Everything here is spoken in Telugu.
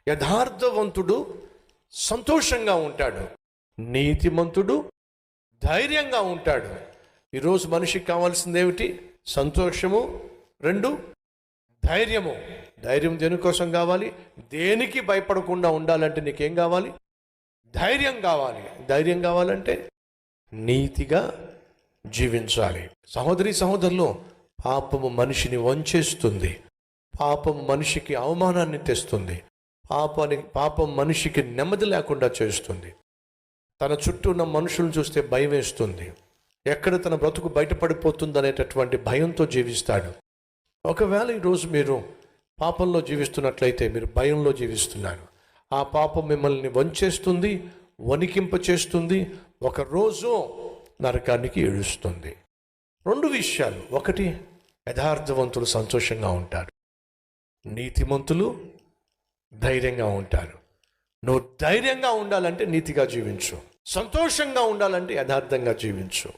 యథార్థవంతుడు సంతోషంగా ఉంటాడు, నీతిమంతుడు ధైర్యంగా ఉంటాడు. ఈరోజు మనిషికి కావాల్సింది ఏమిటి? సంతోషము, 2 ధైర్యము. ధైర్యం దేనికోసం కావాలి? దేనికి భయపడకుండా ఉండాలంటే నీకేం కావాలి? ధైర్యం కావాలి. ధైర్యం కావాలంటే నీతిగా జీవించాలి. సహోదరి సహోదరులు, పాపము మనిషిని వంచేస్తుంది, పాపం మనిషికి అవమానాన్ని తెస్తుంది, పాపం మనిషికి నెమ్మది లేకుండా చేస్తుంది. తన చుట్టూ ఉన్న మనుషులను చూస్తే భయం వేస్తుంది, ఎక్కడ తన బ్రతుకు బయటపడిపోతుంది అనేటటువంటి భయంతో జీవిస్తాడు. ఒకవేళ ఈరోజు మీరు పాపంలో జీవిస్తున్నట్లయితే మీరు భయంలో జీవిస్తున్నారు. ఆ పాపం మిమ్మల్ని వంచేస్తుంది, వణికింప చేస్తుంది, ఒకరోజు నరకానికి ఏడుస్తుంది. 2 విషయాలు. 1, యథార్థవంతులు సంతోషంగా ఉంటారు, నీతిమంతులు ధైర్యంగా ఉంటారు. నువ్వు ధైర్యంగా ఉండాలంటే నీతిగా జీవించు, సంతోషంగా ఉండాలంటే యథార్థంగా జీవించు.